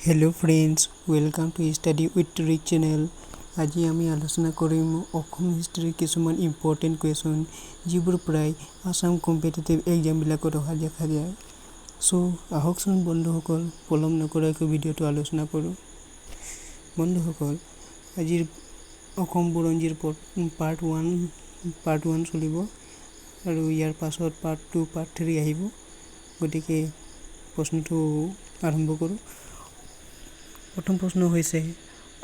Hello friends, welcome to study with Rik channel. आज आमी आलोचना करिम অসম हिस्ट्री किछुमान इम्पर्टेन्ट कुएशन जिबुर प्राय आसाम कम्पिटिटिव एग्जाम बिलाकत अहा देखा जाय। सो आहकसोन बंधुসকল पलम नकराকৈ ভিডিওটো आलोचना करूँ। बंधुসকল আজিৰ অসম বুৰঞ্জীৰ পাৰ্ট 1 চলিব আৰু ইয়াৰ পাছত পাৰ্ট 2 পাৰ্ট 3 আহিব। গতিকে প্ৰশ্নটো আৰম্ভ কৰোঁ। प्रथम प्रश्न হৈছে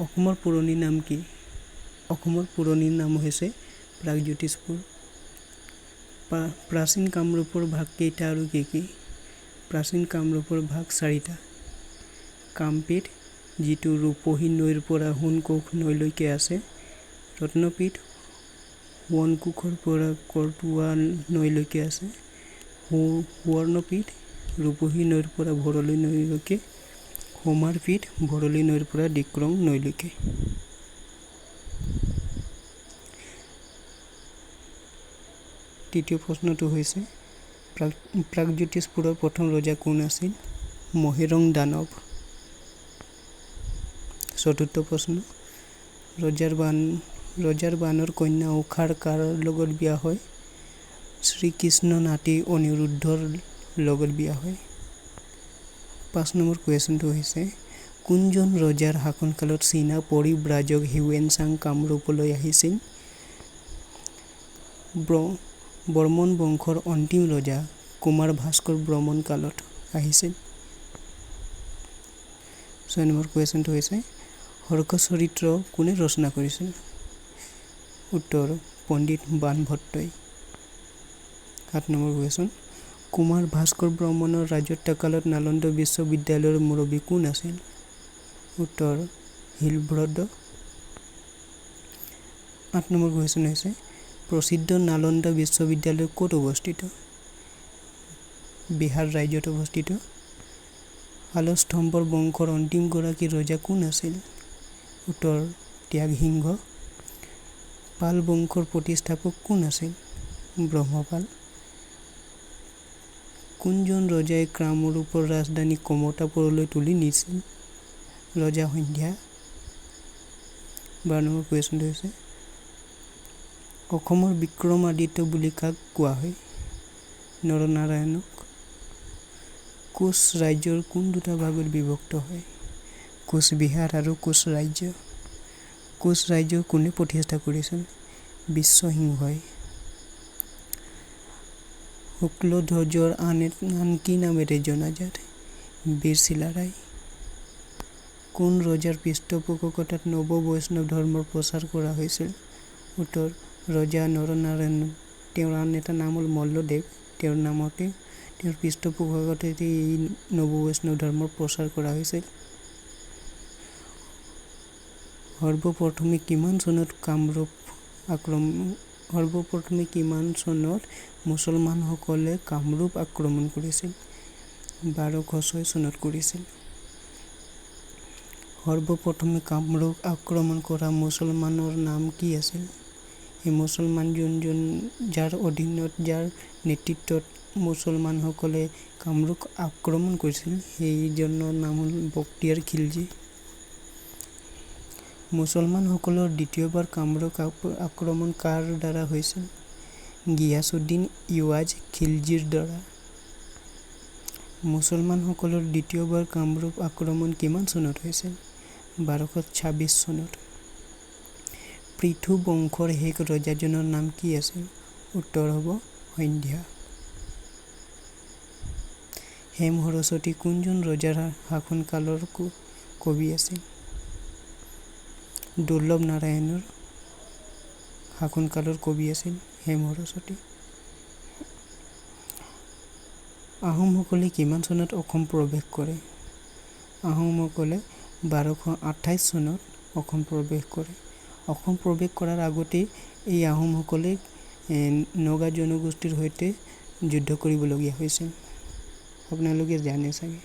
অসমৰ পুৰণি নাম কি? অসমৰ পুৰণি নাম হৈছে প্ৰাগজ্যোতিষপুৰ। প্ৰাচীন কামৰূপৰ ভাগ কেইটা আৰু কি কি? প্ৰাচীন কামৰূপৰ ভাগ 4টা। কামপীঠ যিটো ৰূপহী নৈৰ পৰা সোণকোষ নৈলৈকে আছে। ৰত্নপীঠ সোৱণকোষৰ পৰা কৰতোৱা নৈলৈকে আছে। সুৱৰ্ণপীঠ ৰূপহী নৈৰ পৰা ভৰলী নৈলৈকে। হোমাৰপীঠ ভৰলী নৈৰ পৰা ডিক্ৰং নৈলৈকে। তৃতীয় প্ৰশ্নটো হৈছে প্ৰাগজ্যোতিষপুৰৰ প্ৰথম ৰজা কোন আছিল? মহিৰং দানৱ। চতুৰ্থ প্ৰশ্ন ৰজাৰ বানৰ কন্যা উষাৰ কাৰ লগত বিয়া হয়? শ্ৰীকৃষ্ণ নাতি অনিৰুদ্ধৰ লগত বিয়া হয়। 5 নম্বৰ কুৱেশ্যনটো হৈছে কোনজন ৰজাৰ শাসনকালত চীনা পৰিব্ৰাজক হিউৱেন-চাং কামৰূপলৈ আহিছিল? বৰ্মন বংশৰ অন্তিম ৰজা কুমাৰ ভাস্কৰ বৰ্মন কালত আহিছিল। 6 নম্বৰ কুৱেশ্যনটো হৈছে হৰ্ষ চৰিত্ৰ কোনে ৰচনা কৰিছিল? উত্তৰ পণ্ডিত বাণভট্টই। 7 নম্বৰ কুৱেশ্যন কুমাৰ ভাস্কৰ বৰ্মনৰ ৰাজত্বকালত নালন্দা বিশ্ববিদ্যালয়ৰ মুৰব্বী কোন আছিল? উত্তৰ হিলভদ্ৰ। 8 নম্বৰ কুৱেশ্যন হৈছে প্ৰসিদ্ধ নালন্দা বিশ্ববিদ্যালয় ক'ত অৱস্থিত? বিহাৰ ৰাজ্যত অৱস্থিত। শালস্তম্ভৰ বংশৰ অন্তিম গৰাকী ৰজা কোন আছিল? উত্তৰ ত্যাগসিংহ। পাল বংশৰ প্ৰতিষ্ঠাপক কোন আছিল? ব্ৰহ্মপাল। কোনজন ৰজাই কামৰূপৰ ৰাজধানী কমতাপুৰলৈ তুলি নিছিল? ৰজা সন্ধ্যা। 12 নম্বৰ কুৱেশ্যনটো হৈছে অসমৰ বিক্ৰমাদিত্য বুলি কাক কোৱা হয়? নৰনাৰায়ণক। কোচ ৰাজ্যৰ কোন দুটা ভাগত বিভক্ত হয়? কোচবিহাৰ আৰু কোচ ৰাজ্য। কোচ ৰাজ্য কোনে প্ৰতিষ্ঠা কৰিছিল? বিশ্বসিংহই। শুক্লধ্বজৰ আন কি নামেৰে জনাজাত? বীৰ চিলাৰায়। কোন ৰজাৰ পৃষ্ঠপোষকতাত নৱ বৈষ্ণৱ ধৰ্মৰ প্ৰচাৰ কৰা হৈছিল? উত্তৰ ৰজা নৰনাৰায়ণ। তেওঁৰ আন এটা নাম হ'ল মল্লদেৱ। তেওঁৰ পৃষ্ঠপোষকতাত এই নৱ বৈষ্ণৱ ধৰ্মৰ প্ৰচাৰ কৰা হৈছিল। সৰ্বপ্ৰথমে কিমান চনত মুছলমানসকলে কামৰূপ আক্ৰমণ কৰিছিল? 1206 চনত কৰিছিল। সৰ্বপ্ৰথমে কামৰূপ আক্ৰমণ কৰা মুছলমানৰ নাম কি আছিল? এই মুছলমান যাৰ নেতৃত্বত মুছলমানসকলে কামৰূপ আক্ৰমণ কৰিছিল সেইজনৰ নাম হ'ল বখতিয়াৰ খিলজী। মুছলমানসকলৰ দ্বিতীয়বাৰ কামৰূপ আক্ৰমণ কাৰ দ্বাৰা হৈছিল? গিয়াছুদ্দিন ইৱাজ খিলজীৰ দ্বাৰা। মুছলমানসকলৰ দ্বিতীয়বাৰ কামৰূপ আক্ৰমণ কিমান চনত হৈছিল? 1226 চনত। পৃথু বংশৰ শেষ ৰজাজনৰ নাম কি আছিল? উত্তৰ হ'ব সন্ধ্যা। হেম সৰস্বতী কোনজন ৰজাৰ শাসনকালৰ কবি আছিল? দুৰ্লভ নাৰায়ণৰ শাসনকালৰ কবি আছিল হেম সৰস্বতী। আহোমসকলে কিমান চনত অসম প্ৰৱেশ কৰে? আহোমসকলে 1228 চনত অসম প্ৰৱেশ কৰে। অসম প্ৰৱেশ কৰাৰ আগতেই এই আহোমসকলে নগা জনগোষ্ঠীৰ সৈতে যুদ্ধ কৰিবলগীয়া হৈছিল। আপোনালোকে জানে চাগে।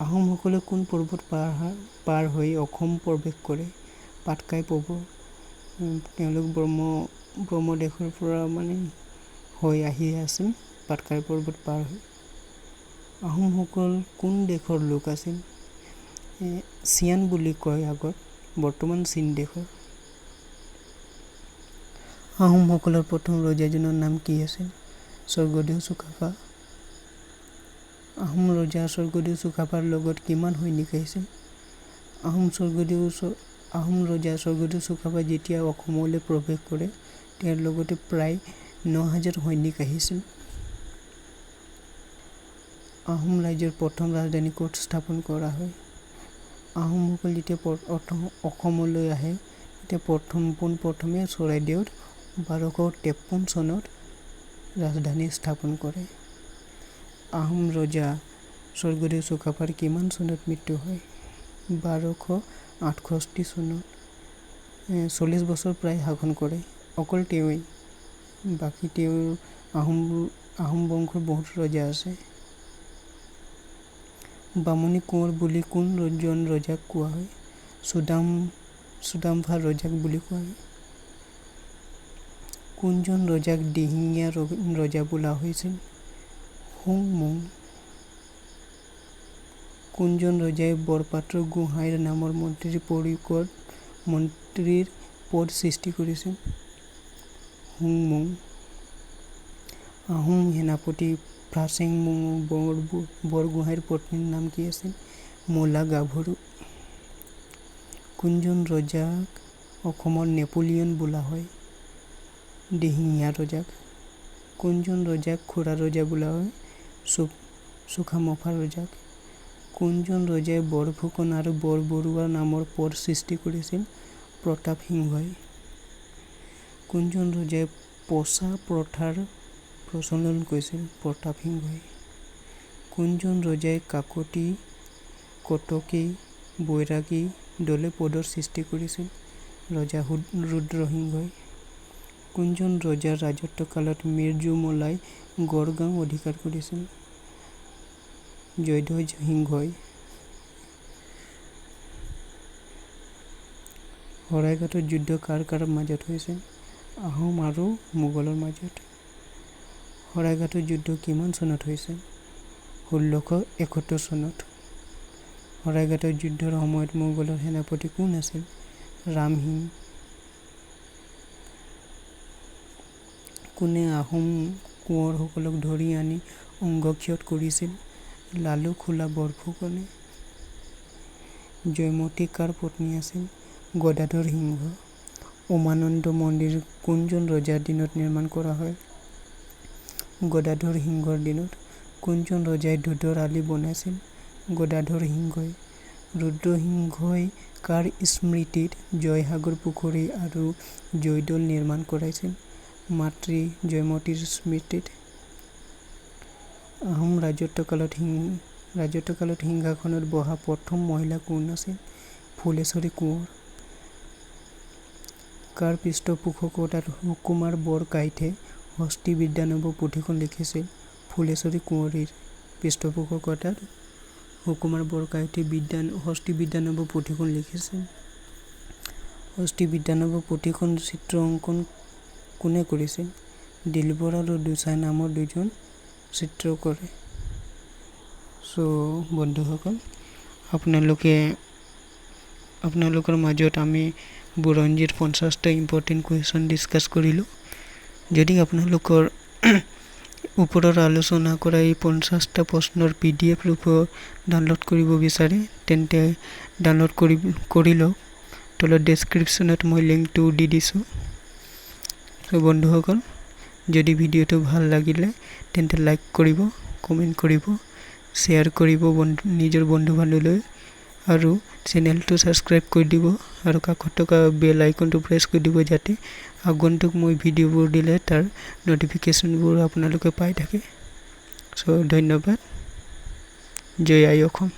আহোমসকলে কোন পৰ্বত পাৰ হৈ অসম প্ৰৱেশ কৰে? পাটকাই পৰ্বত। তেওঁলোক ব্ৰহ্মদেশৰ পৰা হৈ আহি আছিল পাটকাই পৰ্বত পাৰ হৈ। আহোমসকল কোন দেশৰ লোক আছিল? চিয়ান বুলি কয় আগত, বৰ্তমান চীন দেশৰ। আহোমসকলৰ প্ৰথম ৰজাজনৰ নাম কি আছিল? স্বৰ্গদেউ চুকাফা। আহোম ৰজা স্বৰ্গদেউ চুকাফাৰ লগত কিমান সৈনিক আহিছিল? আহোম ৰজা স্বৰ্গদেউ চুকাফা যেতিয়া অসমলৈ প্ৰৱেশ কৰে তেওঁৰ লগতে প্ৰায় ৯,০০০ সৈনিক আহিছিল। আহোম ৰাজ্যৰ প্ৰথম ৰাজধানী ক'ত স্থাপন কৰা হয়? আহোমসকল যেতিয়া অসমলৈ আহে তেতিয়া পোনপ্ৰথমে চৰাইদেউত ১২৫৩ চনত ৰাজধানী স্থাপন কৰে। আহোম ৰজা স্বৰ্গদেউ চুকাফাৰ কিমান চনত মৃত্যু হয়? ১২৬৮ চনত। ৪০ বছৰ প্ৰায় শাসন কৰে। অকল তেওঁৱেই, বাকী তেওঁৰ আহোম বংশৰ বহুত ৰজা আছে। বামুণী কোঁৱৰ বুলি কোনজন ৰজাক কোৱা হয়? চুডাম্ফা ৰজাক বুলি কোৱা হয়। কোনজন ৰজাক দিহিঙীয়া ৰজা বোলা হৈছিল? হুং-মুং। কোনজন ৰজাই বৰপাত্ৰ গোহাঁইৰ নামৰ মন্ত্ৰীৰ পদ সৃষ্টি কৰিছিল? হুং-মুং। আহোম সেনাপতি ফ্ৰা-চেং বৰগোহাঁইৰ পত্নীৰ নাম কি আছিল? মৌলা গাভৰু। কোনজন ৰজাক অসমৰ নেপোলিয়ন বোলা হয়? দিহিঙীয়া ৰজাক। কোনজন ৰজাক খুৰা ৰজা বোলা হয়? চুকামফা ৰজাক। কোনজন ৰজাই বৰফুকন আৰু বৰবৰুৱা নামৰ পদ সৃষ্টি কৰিছিল? প্ৰতাপ সিংহই। কোনজন ৰজাই পছা প্ৰথাৰ প্ৰচলন কৰিছিল? প্ৰতাপ সিংহই। কোনজন ৰজাই কাকতি, কটকী, বৈৰাগী দলে পদৰ সৃষ্টি কৰিছিল? ৰজা ৰুদ্ৰসিংহই। কোনজন ৰজাৰ ৰাজত্বকালত মিৰ্জুমলাই গড়গাঁও অধিকাৰ কৰিছিল? জয়ধ্বজ সিংহই। শৰাইঘাটৰ যুদ্ধ কাৰ কাৰ মাজত হৈছিল? আহোম আৰু মোগলৰ মাজত। শৰাইঘাটৰ যুদ্ধ কিমান চনত হৈছিল? ১৬৭১ চনত। শৰাইঘাটৰ যুদ্ধৰ সময়ত মোগলৰ সেনাপতি কোন আছিল? ৰামসিং। কোনে আহোম কোঁৱৰসকলক ধৰি আনি অংগক্ষত কৰিছিল? লালু খোলা বৰফুকনে। জয়মতী কাৰ পত্নী আছিল? গদাধৰ সিংহ। উমানন্দ মন্দিৰ কোনজন ৰজাৰ দিনত নিৰ্মাণ কৰা হয়? গদাধৰ সিংহৰ দিনত। কোনজন ৰজাই দুধৰ আলি বনাইছিল? গদাধৰ সিংহই। ৰুদ্ৰসিংহই কাৰ স্মৃতিত জয়সাগৰ পুখুৰী আৰু জয়দৌল নিৰ্মাণ কৰাইছিল? মাতৃ জয়মতীৰ স্মৃতিত। আহোম ৰাজত্বকালত সিংহাসনত বহা প্ৰথম মহিলা কোন আছিল? ফুলেশ্বৰী কোঁৱৰ। কাৰ পৃষ্ঠপোষকতাত সুকুমাৰ বৰকাইটে হস্তীবিদ্যানব পুথিখন লিখিছিল? ফুলেশ্বৰী কোঁৱৰীৰ পৃষ্ঠপোষকতাত সুকুমাৰ বৰকাইটে হস্তীবিদ্যানব পুথিখন লিখিছিল। হস্তীবিদ্যানব পুথিখন চিত্ৰ অংকন কোনে কৰিছিল? দিলবৰ আৰু দোচাই নামৰ দুজন চিত্ৰকৰে। বন্ধুসকল, আপোনালোকৰ মাজত আমি বুৰঞ্জীৰ 50টা ইম্পৰ্টেণ্ট কুৱেশ্যন ডিছকাছ কৰিলোঁ। যদি আপোনালোকৰ ওপৰৰ আলোচনা কৰা এই 50টা প্ৰশ্নৰ PDF ৰূপত ডাউনলোড কৰিব বিচাৰে তেন্তে ডাউনলোড কৰি লওক। তলত ডেছক্ৰিপশ্যনত মই লিংকটো দি দিছোঁ। বন্ধুসকল, যদি ভিডিঅ'টো ভাল লাগিলে তেন্তে লাইক কৰিব, কমেণ্ট কৰিব, শ্বেয়াৰ কৰিব নিজৰ বন্ধু বান্ধৱীলৈ আৰু চেনেলটো ছাবস্ক্ৰাইব কৰি দিব আৰু কাষত থকা বেল আইকনটো প্ৰেছ কৰি দিব যাতে আগন্তুক মই ভিডিঅ'বোৰ দিলে তাৰ ন'টিফিকেশ্যনবোৰ আপোনালোকে পাই থাকে। ধন্যবাদ। জয় আই অসম।